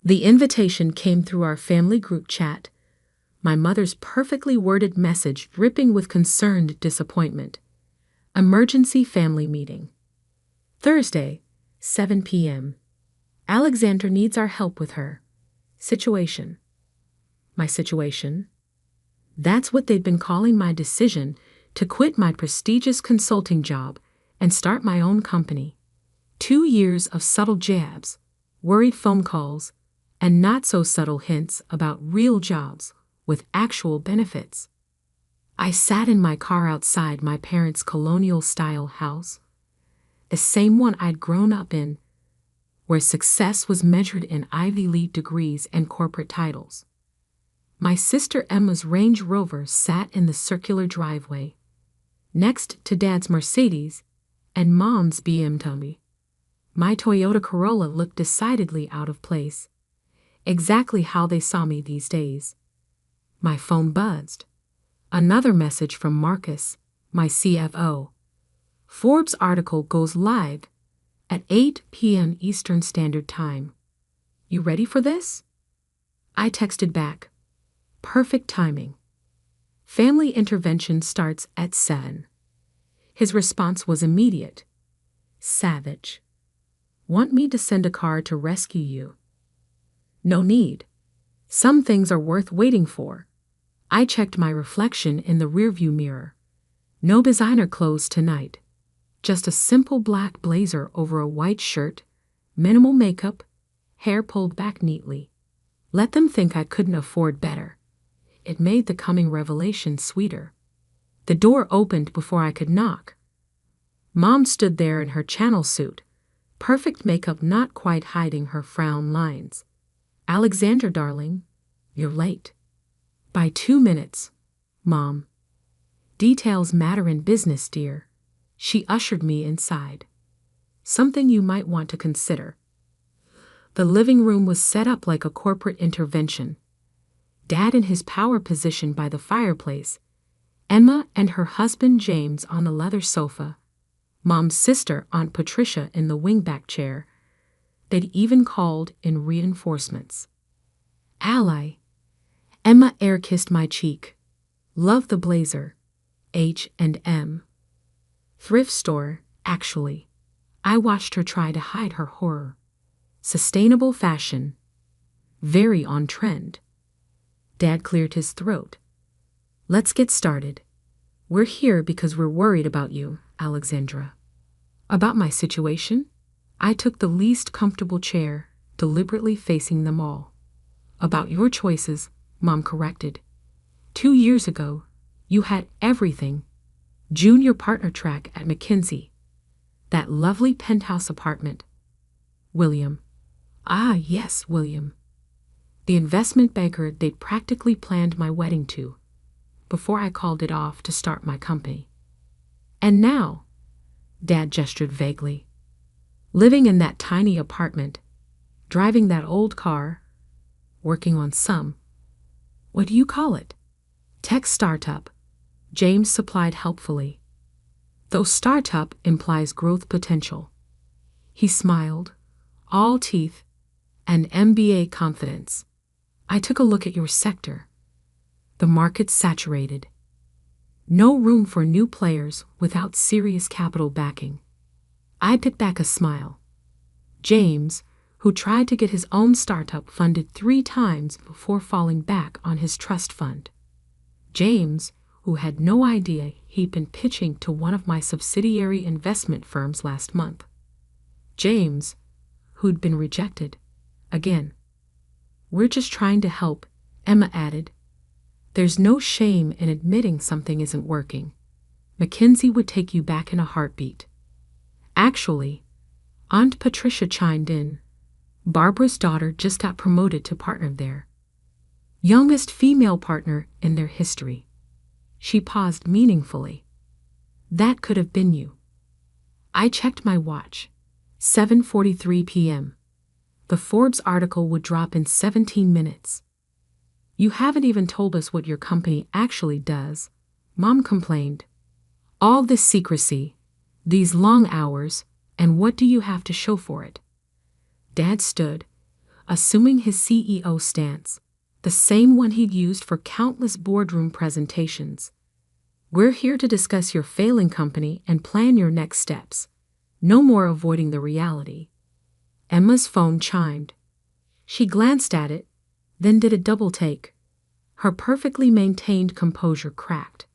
The invitation came through our family group chat, my mother's perfectly worded message dripping with concerned disappointment. Emergency family meeting. Thursday, 7 p.m. Alexandra needs our help with her situation. My situation? That's what they'd been calling my decision to quit my prestigious consulting job and start my own company. 2 years of subtle jabs, worried phone calls, and not-so-subtle hints about real jobs with actual benefits. I sat in my car outside my parents' colonial-style house, the same one I'd grown up in, where success was measured in Ivy League degrees and corporate titles. My sister Emma's Range Rover sat in the circular driveway, next to Dad's Mercedes and Mom's BMW. My Toyota Corolla looked decidedly out of place, exactly how they saw me these days. My phone buzzed. Another message from Marcus, my CFO. Forbes article goes live at 8 p.m. Eastern Standard Time. You ready for this? I texted back. Perfect timing. Family intervention starts at 7. His response was immediate. Savage. Want me to send a car to rescue you? No need. Some things are worth waiting for. I checked my reflection in the rearview mirror. No designer clothes tonight. Just a simple black blazer over a white shirt, minimal makeup, hair pulled back neatly. Let them think I couldn't afford better. It made the coming revelation sweeter. The door opened before I could knock. Mom stood there in her channel suit, perfect makeup not quite hiding her frown lines. Alexandra, darling, you're late. By 2 minutes, Mom. Details matter in business, dear. She ushered me inside. Something you might want to consider. The living room was set up like a corporate intervention. Dad in his power position by the fireplace, Emma and her husband James on the leather sofa, Mom's sister, Aunt Patricia, in the wingback chair. They'd even called in reinforcements. Ally. Emma air-kissed my cheek. Love the blazer. H&M. Thrift store, actually. I watched her try to hide her horror. Sustainable fashion. Very on trend. Dad cleared his throat. Let's get started. We're here because we're worried about you, Alexandra. About my situation? I took the least comfortable chair, deliberately facing them all. About your choices, Mom corrected. 2 years ago, you had everything. Junior partner track at McKinsey. That lovely penthouse apartment. William. Ah, yes, William. The investment banker they'd practically planned my wedding to, before I called it off to start my company. And now, Dad gestured vaguely, living in that tiny apartment, driving that old car, working on some, what do you call it? Tech startup, James supplied helpfully. Though startup implies growth potential. He smiled, all teeth, and MBA confidence. I took a look at your sector. The market's saturated. No room for new players without serious capital backing. I bit back a smile. James, who tried to get his own startup funded 3 times before falling back on his trust fund. James, who had no idea he'd been pitching to one of my subsidiary investment firms last month. James, who'd been rejected. Again. We're just trying to help, Emma added. There's no shame in admitting something isn't working. McKinsey would take you back in a heartbeat. Actually, Aunt Patricia chimed in. Barbara's daughter just got promoted to partner there. Youngest female partner in their history. She paused meaningfully. That could have been you. I checked my watch. 7:43 p.m. The Forbes article would drop in 17 minutes. You haven't even told us what your company actually does, Mom complained. All this secrecy, these long hours, and what do you have to show for it? Dad stood, assuming his CEO stance, the same one he'd used for countless boardroom presentations. "We're here to discuss your failing company and plan your next steps. No more avoiding the reality." Emma's phone chimed. She glanced at it, then did a double take. Her perfectly maintained composure cracked.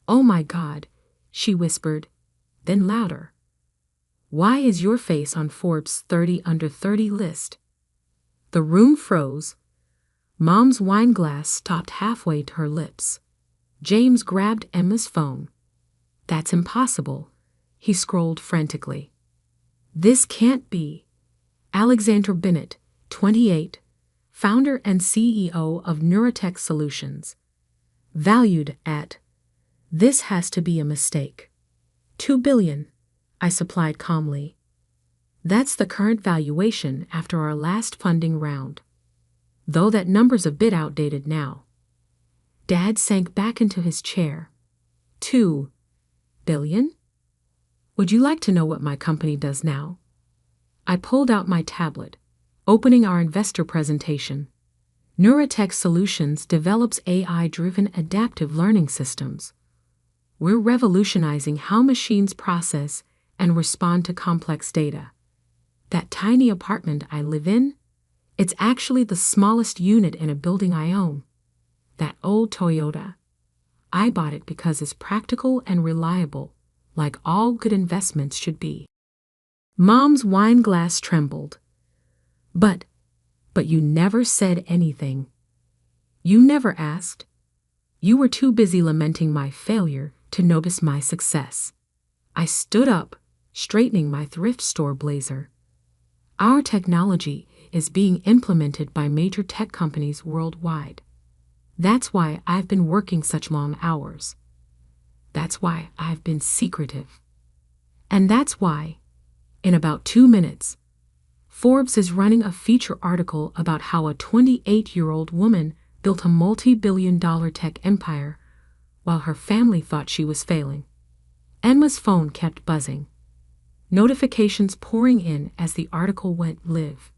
"Oh my God," she whispered, then louder. "Why is your face on Forbes' 30 under 30 list?" The room froze. Mom's wine glass stopped halfway to her lips. James grabbed Emma's phone. "That's impossible," he scrolled frantically. "This can't be." Alexandra Bennett, 28, founder and CEO of Neurotech Solutions. Valued at. This has to be a mistake. $2 billion, I supplied calmly. That's the current valuation after our last funding round. Though that number's a bit outdated now. Dad sank back into his chair. $2 billion? Would you like to know what my company does now? I pulled out my tablet, opening our investor presentation. Neurotech Solutions develops AI-driven adaptive learning systems. We're revolutionizing how machines process and respond to complex data. That tiny apartment I live in, it's actually the smallest unit in a building I own. That old Toyota. I bought it because it's practical and reliable, like all good investments should be. Mom's wine glass trembled. But you never said anything. You never asked. You were too busy lamenting my failure to notice my success. I stood up, straightening my thrift store blazer. Our technology is being implemented by major tech companies worldwide. That's why I've been working such long hours. That's why I've been secretive. And that's why, in about 2 minutes, Forbes is running a feature article about how a 28-year-old woman built a multi-billion-dollar tech empire while her family thought she was failing. Emma's phone kept buzzing, notifications pouring in as the article went live.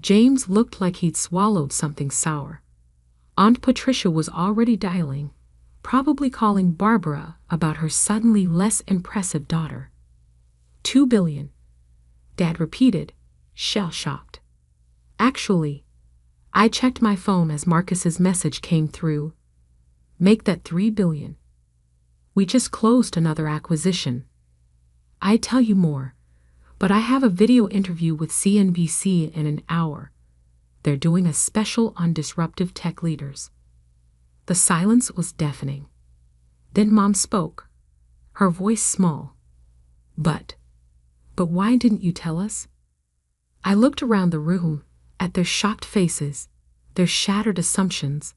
James looked like he'd swallowed something sour. Aunt Patricia was already dialing, probably calling Barbara about her suddenly less impressive daughter. $2 billion, Dad repeated, shell-shocked. Actually, I checked my phone as Marcus's message came through. Make that $3 billion. We just closed another acquisition. I'd tell you more, but I have a video interview with CNBC in an hour. They're doing a special on disruptive tech leaders. The silence was deafening. Then Mom spoke, her voice small. But why didn't you tell us? I looked around the room, at their shocked faces, their shattered assumptions,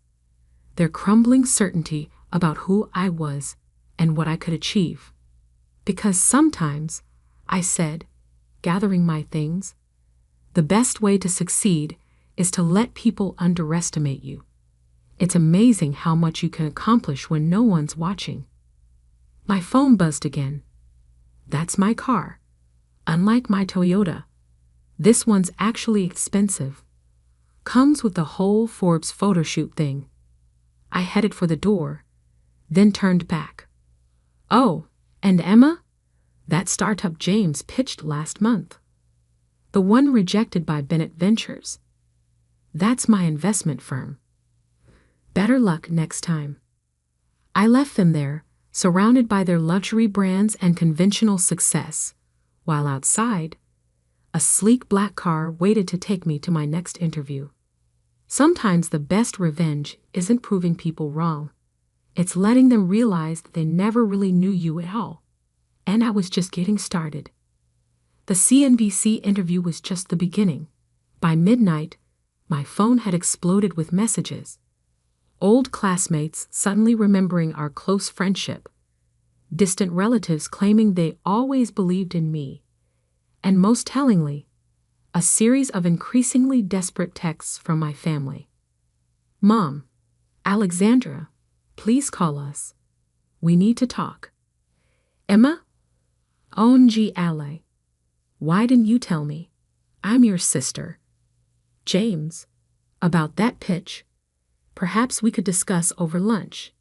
their crumbling certainty about who I was and what I could achieve. Because sometimes, I said, gathering my things, the best way to succeed is to let people underestimate you. It's amazing how much you can accomplish when no one's watching. My phone buzzed again. That's my car. Unlike my Toyota, this one's actually expensive. Comes with the whole Forbes photo shoot thing. I headed for the door, then turned back. Oh, and Emma? That startup James pitched last month. The one rejected by Bennett Ventures. That's my investment firm. Better luck next time. I left them there, surrounded by their luxury brands and conventional success, while outside, a sleek black car waited to take me to my next interview. Sometimes the best revenge isn't proving people wrong. It's letting them realize that they never really knew you at all. And I was just getting started. The CNBC interview was just the beginning. By midnight, my phone had exploded with messages. Old classmates suddenly remembering our close friendship. Distant relatives claiming they always believed in me. And most tellingly, a series of increasingly desperate texts from my family. Mom, Alexandra, please call us. We need to talk. Emma? OMG, Ally. Why didn't you tell me? I'm your sister. James, about that pitch. Perhaps we could discuss over lunch.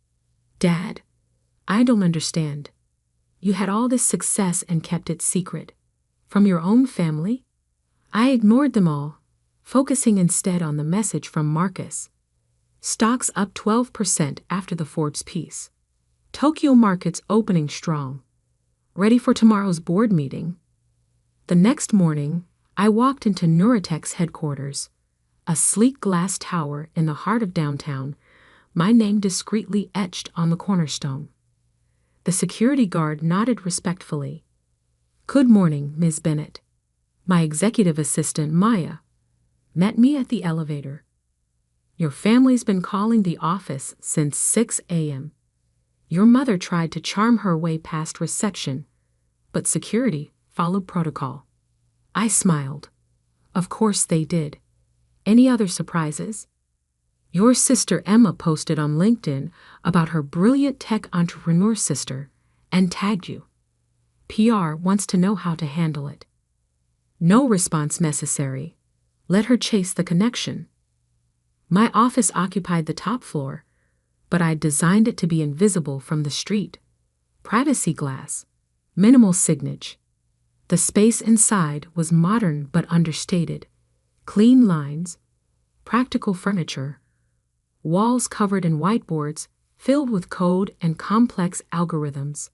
Dad, I don't understand. You had all this success and kept it secret. From your own family? I ignored them all, focusing instead on the message from Marcus. Stocks up 12% after the Forbes piece. Tokyo markets opening strong. Ready for tomorrow's board meeting? The next morning, I walked into Neuratech's headquarters, a sleek glass tower in the heart of downtown, my name discreetly etched on the cornerstone. The security guard nodded respectfully. Good morning, Ms. Bennett. My executive assistant, Maya, met me at the elevator. Your family's been calling the office since 6 a.m. Your mother tried to charm her way past reception, but security followed protocol. I smiled. Of course they did. Any other surprises? Your sister Emma posted on LinkedIn about her brilliant tech entrepreneur sister and tagged you. PR wants to know how to handle it. No response necessary. Let her chase the connection. My office occupied the top floor, but I designed it to be invisible from the street. Privacy glass, minimal signage. The space inside was modern but understated. Clean lines, practical furniture, walls covered in whiteboards filled with code and complex algorithms.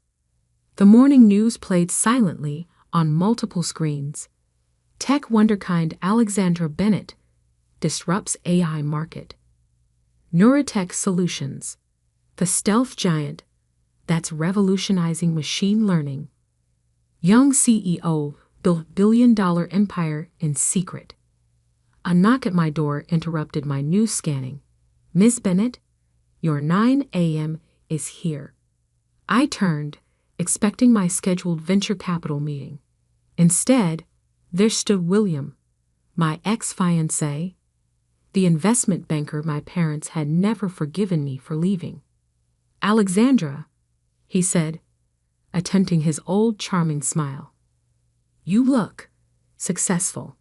The morning news played silently on multiple screens. Tech wonderkind Alexandra Bennett disrupts AI market. Neuratech Solutions, the stealth giant that's revolutionizing machine learning. Young CEO built billion-dollar empire in secret. A knock at my door interrupted my news scanning. Ms. Bennett, your 9 a.m. is here. I turned, expecting my scheduled venture capital meeting. Instead, there stood William, my ex-fiancé, the investment banker my parents had never forgiven me for leaving. Alexandra, he said, attempting his old charming smile. You look successful.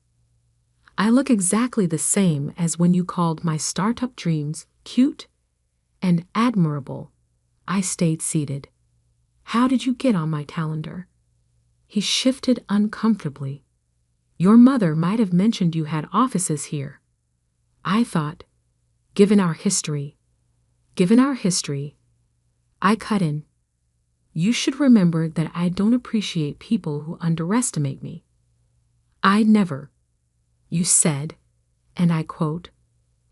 I look exactly the same as when you called my startup dreams cute and admirable. I stayed seated. How did you get on my calendar? He shifted uncomfortably. Your mother might have mentioned you had offices here. I thought, given our history, I cut in. You should remember that I don't appreciate people who underestimate me. I never. You said, and I quote,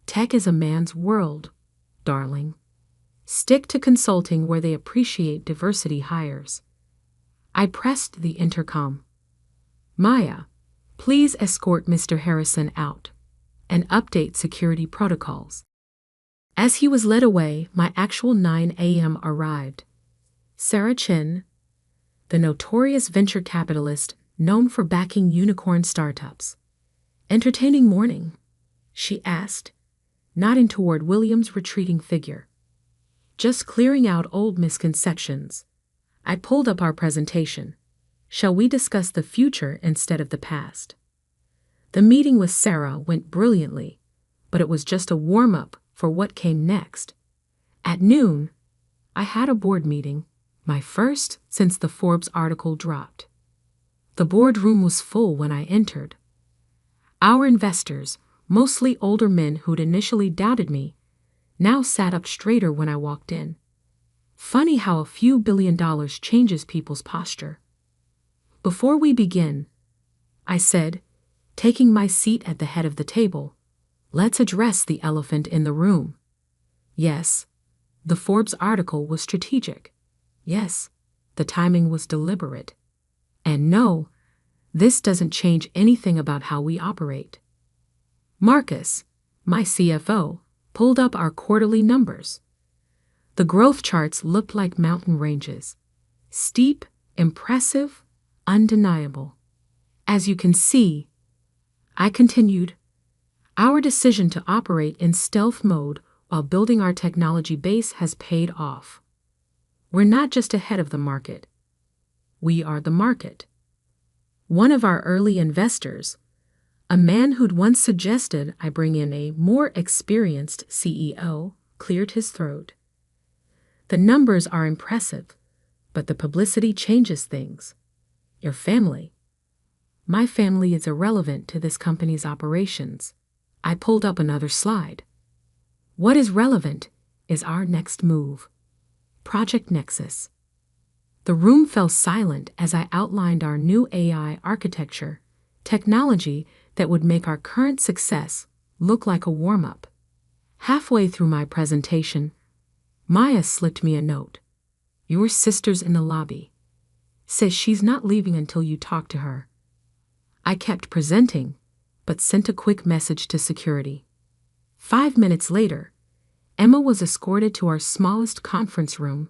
tech is a man's world, darling. Stick to consulting where they appreciate diversity hires. I pressed the intercom. Maya, please escort Mr. Harrison out and update security protocols. As he was led away, my actual 9 a.m. arrived. Sarah Chin, the notorious venture capitalist known for backing unicorn startups. Entertaining morning, she asked, nodding toward William's retreating figure. Just clearing out old misconceptions. I pulled up our presentation. Shall we discuss the future instead of the past? The meeting with Sarah went brilliantly, but it was just a warm-up for what came next. At noon, I had a board meeting, my first since the Forbes article dropped. The boardroom was full when I entered. Our investors, mostly older men who'd initially doubted me, now sat up straighter when I walked in. Funny how a few $1 billion changes people's posture. Before we begin, I said, taking my seat at the head of the table, let's address the elephant in the room. Yes, the Forbes article was strategic. Yes, the timing was deliberate. And no, this doesn't change anything about how we operate. Marcus, my CFO, pulled up our quarterly numbers. The growth charts looked like mountain ranges. Steep, impressive, undeniable. As you can see, I continued, our decision to operate in stealth mode while building our technology base has paid off. We're not just ahead of the market. We are the market. One of our early investors, A man who'd once suggested I bring in a more experienced CEO cleared his throat. The numbers are impressive, but the publicity changes things. Your family. My family is irrelevant to this company's operations. I pulled up another slide. What is relevant is our next move. Project Nexus. The room fell silent as I outlined our new AI architecture, technology that would make our current success look like a warm-up. Halfway through my presentation, Maya slipped me a note. Your sister's in the lobby. Says she's not leaving until you talk to her. I kept presenting, but sent a quick message to security. 5 minutes later, Emma was escorted to our smallest conference room,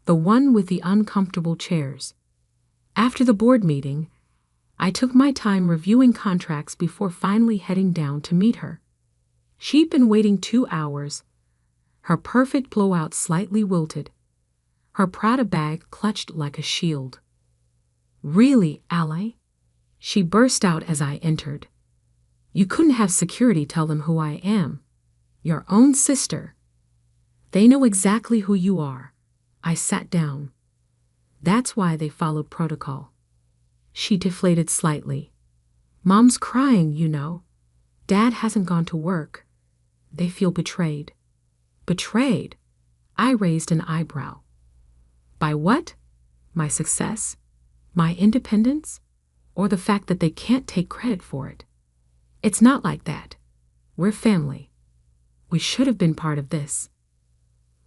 the one with the uncomfortable chairs. After the board meeting, I took my time reviewing contracts before finally heading down to meet her. She'd been waiting 2 hours, her perfect blowout slightly wilted, her Prada bag clutched like a shield. Really, Ally? She burst out as I entered. You couldn't have security tell them who I am. Your own sister. They know exactly who you are. I sat down. That's why they followed protocol. She deflated slightly. Mom's crying, you know. Dad hasn't gone to work. They feel betrayed. Betrayed? I raised an eyebrow. By what? My success? My independence? Or the fact that they can't take credit for it? It's not like that. We're family. We should have been part of this.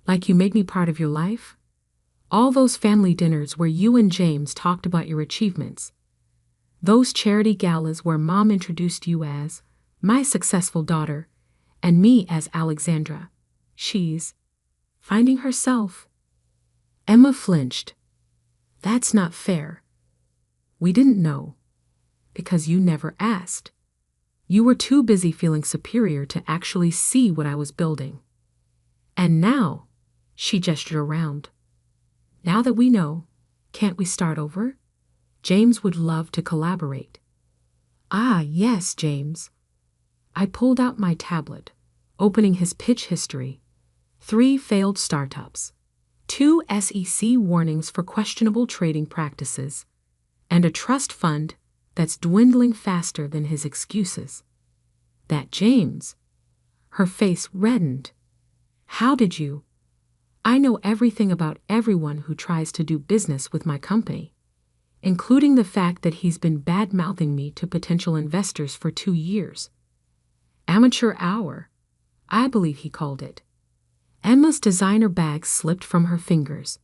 Like you made me part of your life? All those family dinners where you and James talked about your achievements. Those charity galas where Mom introduced you as my successful daughter and me as Alexandra. She's finding herself. Emma flinched. That's not fair. We didn't know. Because you never asked. You were too busy feeling superior to actually see what I was building. And now, she gestured around. Now that we know, can't we start over? James would love to collaborate. Ah, yes, James. I pulled out my tablet, opening his pitch history. 3 failed startups, 2 SEC warnings for questionable trading practices, and a trust fund that's dwindling faster than his excuses. That James. Her face reddened. How did you? I know everything about everyone who tries to do business with my company, including the fact that he's been bad-mouthing me to potential investors for 2 years. Amateur hour, I believe he called it. Emma's designer bag slipped from her fingers.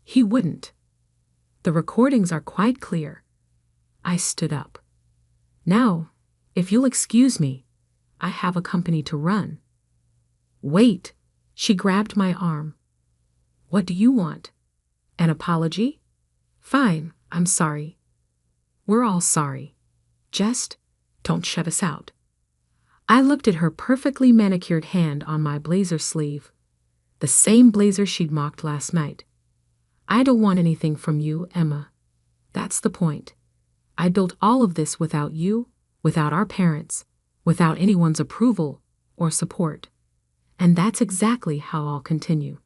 He wouldn't. The recordings are quite clear. I stood up. Now, if you'll excuse me, I have a company to run. Wait, she grabbed my arm. What do you want? An apology? Fine, I'm sorry. We're all sorry. Just don't shut us out. I looked at her perfectly manicured hand on my blazer sleeve, the same blazer she'd mocked last night. I don't want anything from you, Emma. That's the point. I built all of this without you, without our parents, without anyone's approval or support. And that's exactly how I'll continue.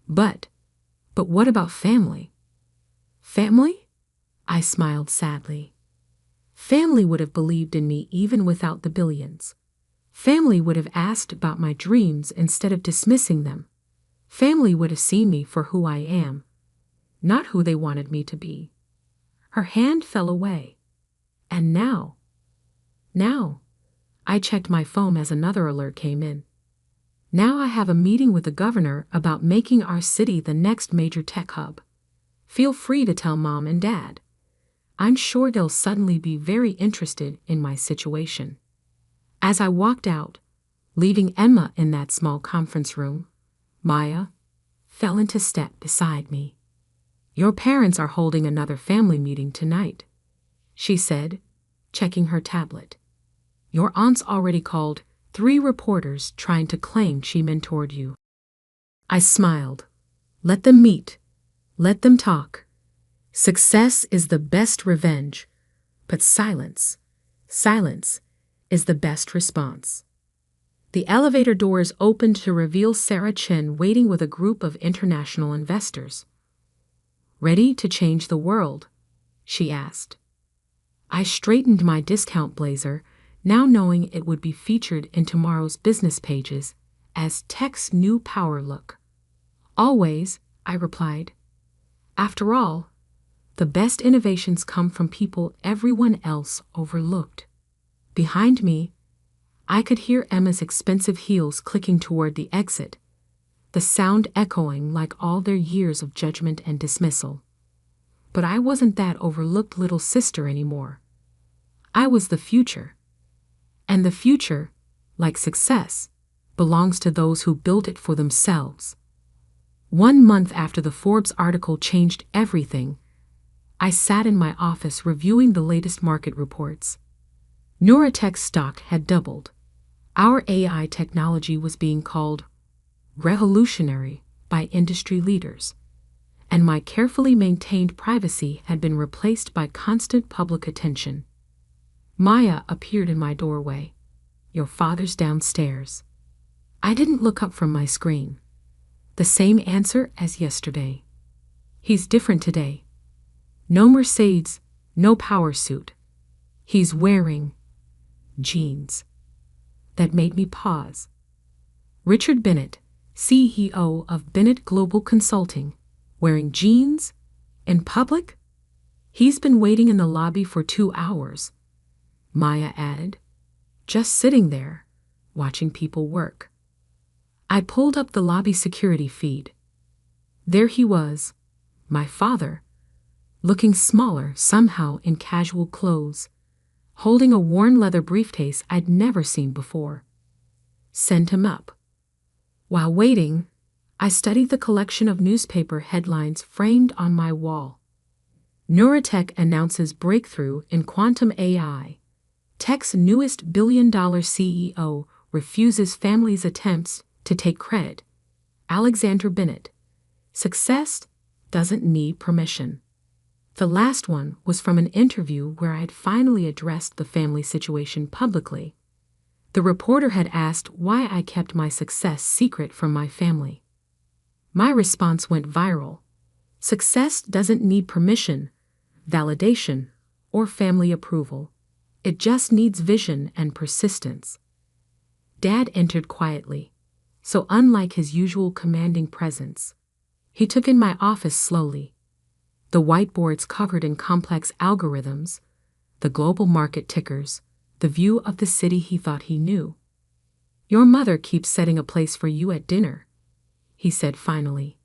But what about family? Family? I smiled sadly. Family would have believed in me even without the billions. Family would have asked about my dreams instead of dismissing them. Family would have seen me for who I am, not who they wanted me to be. Her hand fell away. And now, I checked my phone as another alert came in. Now I have a meeting with the governor about making our city the next major tech hub. Feel free to tell Mom and Dad. I'm sure they'll suddenly be very interested in my situation. As I walked out, leaving Emma in that small conference room, Maya fell into step beside me. Your parents are holding another family meeting tonight, she said, checking her tablet. Your aunt's already called 3 reporters trying to claim she mentored you. I smiled. Let them meet. Let them talk. Success is the best revenge, but silence Silence is the best response. The elevator doors opened to reveal Sarah Chen waiting with a group of international investors. "Ready to change the world?" she asked. I straightened my discount blazer, now knowing it would be featured in tomorrow's business pages as tech's new power look. "Always," I replied. "After all, the best innovations come from people everyone else overlooked." Behind me, I could hear Emma's expensive heels clicking toward the exit, the sound echoing like all their years of judgment and dismissal. But I wasn't that overlooked little sister anymore. I was the future. And the future, like success, belongs to those who built it for themselves. 1 month after the Forbes article changed everything, I sat in my office reviewing the latest market reports. Neuratech's stock had doubled. Our AI technology was being called revolutionary by industry leaders, and my carefully maintained privacy had been replaced by constant public attention. Maya appeared in my doorway. "Your father's downstairs." I didn't look up from my screen. The same answer as yesterday. "He's different today. No Mercedes, no power suit. He's wearing jeans." That made me pause. Richard Bennett, CEO of Bennett Global Consulting, wearing jeans? In public? "He's been waiting in the lobby for 2 hours, Maya added, "just sitting there, watching people work." I pulled up the lobby security feed. There he was, my father, looking smaller somehow in casual clothes, holding a worn leather briefcase I'd never seen before. Send him up. While waiting, I studied the collection of newspaper headlines framed on my wall. Neuratech announces breakthrough in quantum AI. Tech's newest billion-dollar CEO refuses family's attempts to take credit. Alexander Bennett. Success doesn't need permission. The last one was from an interview where I had finally addressed the family situation publicly. The reporter had asked why I kept my success secret from my family. My response went viral. Success doesn't need permission, validation, or family approval. It just needs vision and persistence. Dad entered quietly, so unlike his usual commanding presence. He took in my office slowly. The whiteboards covered in complex algorithms, the global market tickers, the view of the city he thought he knew. "Your mother keeps setting a place for you at dinner," he said finally.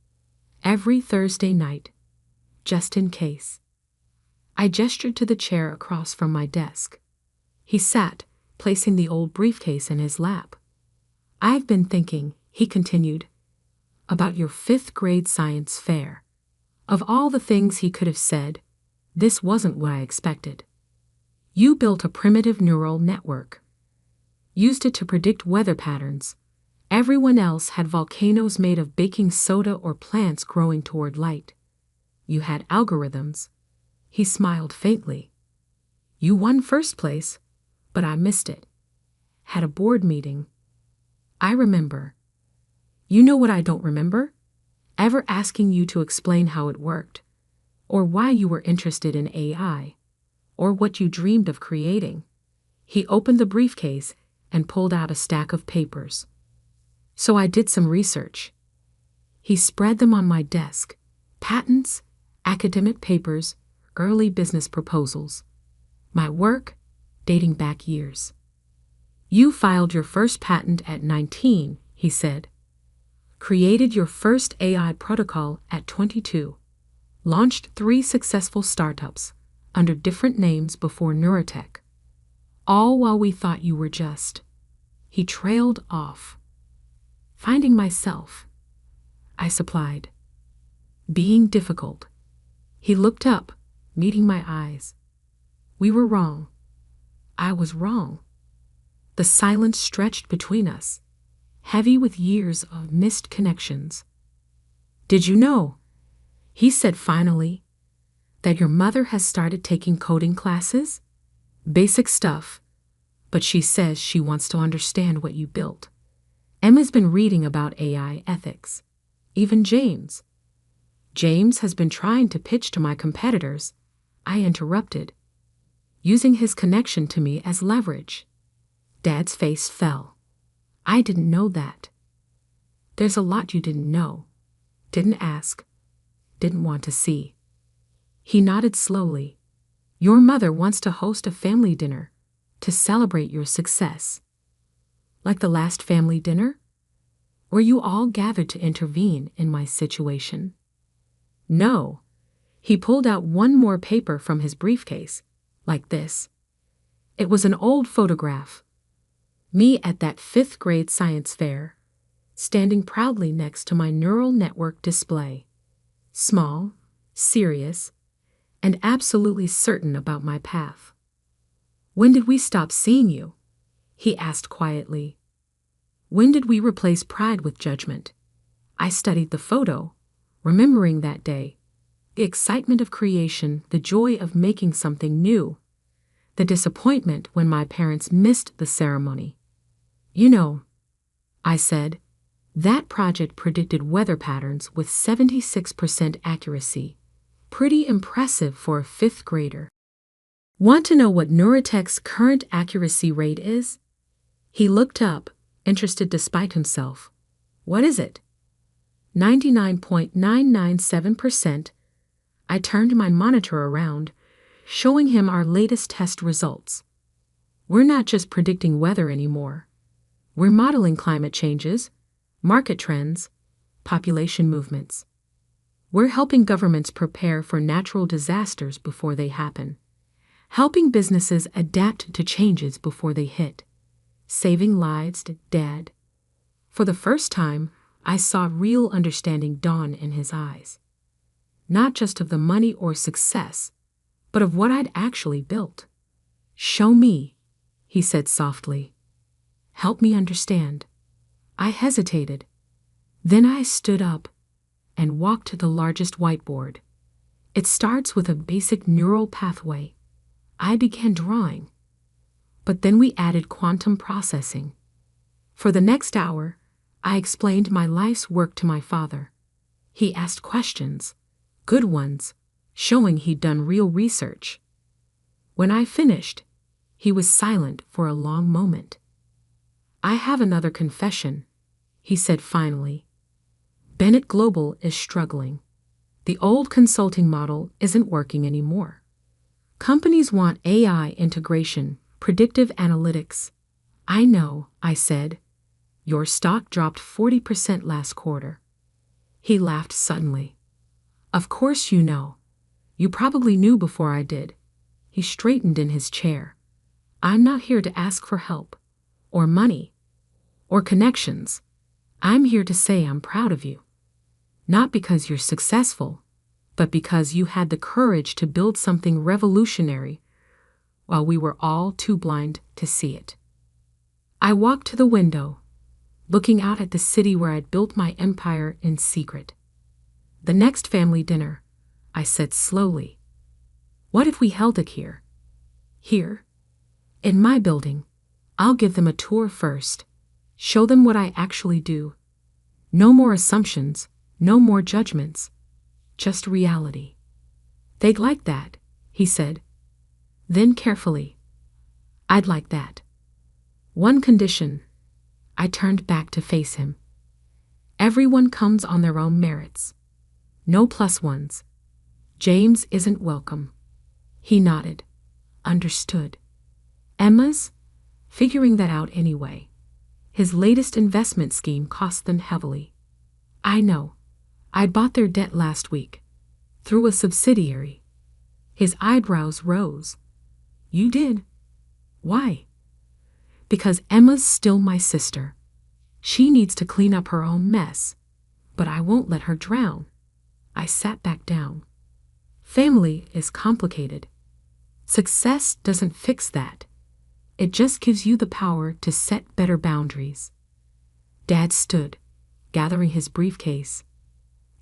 "Every Thursday night, just in case." I gestured to the chair across from my desk. He sat, placing the old briefcase in his lap. "I've been thinking," he continued, "about your 5th grade science fair." Of all the things he could have said, this wasn't what I expected. "You built a primitive neural network. Used it to predict weather patterns. Everyone else had volcanoes made of baking soda or plants growing toward light. You had algorithms." He smiled faintly. "You won first place, but I missed it. Had a board meeting. I remember. You know what I don't remember? Ever asking you to explain how it worked, or why you were interested in AI, or what you dreamed of creating." He opened the briefcase and pulled out a stack of papers. "So I did some research." He spread them on my desk. Patents, academic papers, early business proposals. My work, dating back years. "You filed your first patent at 19, he said. Created your first AI protocol at 22. Launched 3 successful startups under different names before Neuratech. All while we thought you were just." He trailed off. "Finding myself," I supplied. "Being difficult." He looked up, meeting my eyes. "We were wrong. I was wrong." The silence stretched between us, heavy with years of missed connections. "Did you know," he said finally, "that your mother has started taking coding classes? Basic stuff, but she says she wants to understand what you built. Emma's been reading about AI ethics. Even James. James has been trying to pitch to my competitors. I interrupted, using his connection to me as leverage. Dad's face fell. I didn't know that. There's a lot you didn't know, didn't ask, didn't want to see. He nodded slowly. Your mother wants to host a family dinner to celebrate your success. Like the last family dinner? Were you all gathered to intervene in my situation? No. He pulled out one more paper from his briefcase, like this. It was an old photograph. Me at that 5th grade science fair, standing proudly next to my neural network display. Small, serious, and absolutely certain about my path. When did we stop seeing you? He asked quietly. When did we replace pride with judgment? I studied the photo, remembering that day. The excitement of creation, the joy of making something new. The disappointment when my parents missed the ceremony. You know, I said, that project predicted weather patterns with 76% accuracy. Pretty impressive for a 5th grader. Want to know what Neurotech's current accuracy rate is? He looked up, interested despite himself. What is it? 99.997%. I turned my monitor around, showing him our latest test results. We're not just predicting weather anymore. We're modeling climate changes, market trends, population movements. We're helping governments prepare for natural disasters before they happen. Helping businesses adapt to changes before they hit. Saving lives, Dad. For the first time, I saw real understanding dawn in his eyes. Not just of the money or success, but of what I'd actually built. Show me, he said softly. Help me understand. I hesitated. Then I stood up and walked to the largest whiteboard. It starts with a basic neural pathway. I began drawing. But then we added quantum processing. For the next hour, I explained my life's work to my father. He asked questions, good ones, showing he'd done real research. When I finished, he was silent for a long moment. I have another confession, he said finally. Bennett Global is struggling. The old consulting model isn't working anymore. Companies want AI integration, predictive analytics. I know, I said. Your stock dropped 40% last quarter. He laughed suddenly. Of course you know. You probably knew before I did. He straightened in his chair. I'm not here to ask for help, or money, or connections. I'm here to say I'm proud of you. Not because you're successful, but because you had the courage to build something revolutionary while we were all too blind to see it. I walked to the window, looking out at the city where I'd built my empire in secret. The next family dinner, I said slowly. What if we held it here? Here? In my building. I'll give them a tour first. Show them what I actually do. No more assumptions, no more judgments. Just reality. They'd like that, he said. Then carefully. I'd like that. One condition. I turned back to face him. Everyone comes on their own merits. No plus ones. James isn't welcome. He nodded. Understood. Emma's? Figuring that out anyway. His latest investment scheme cost them heavily. I know. I bought their debt last week. Through a subsidiary. His eyebrows rose. You did? Why? Because Emma's still my sister. She needs to clean up her own mess. But I won't let her drown. I sat back down. Family is complicated. Success doesn't fix that. It just gives you the power to set better boundaries. Dad stood, gathering his briefcase.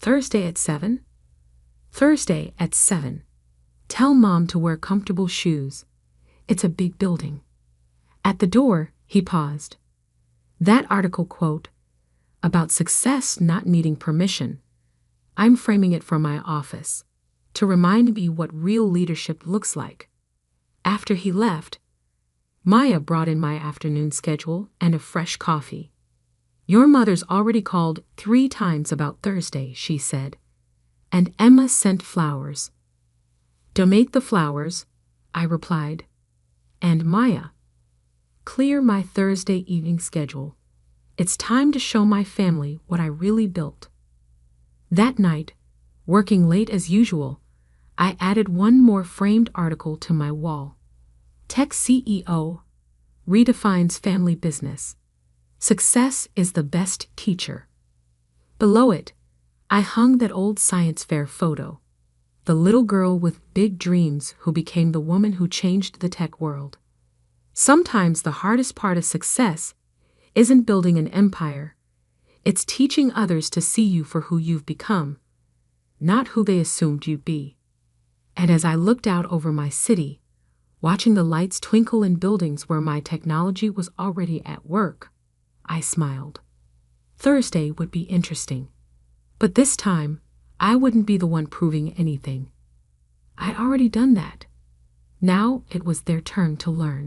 Thursday at 7? Thursday at 7. Tell Mom to wear comfortable shoes. It's a big building. At the door, he paused. That article quote, about success not needing permission. I'm framing it from my office to remind me what real leadership looks like. After he left, Maya brought in my afternoon schedule and a fresh coffee. Your mother's already called 3 times about Thursday, she said. And Emma sent flowers. Donate the flowers, I replied. And Maya, clear my Thursday evening schedule. It's time to show my family what I really built. That night, working late as usual, I added one more framed article to my wall. Tech CEO redefines family business. Success is the best teacher. Below it, I hung that old science fair photo. The little girl with big dreams who became the woman who changed the tech world. Sometimes the hardest part of success isn't building an empire. It's teaching others to see you for who you've become, not who they assumed you'd be. And as I looked out over my city, watching the lights twinkle in buildings where my technology was already at work, I smiled. Thursday would be interesting. But this time, I wouldn't be the one proving anything. I'd already done that. Now it was their turn to learn.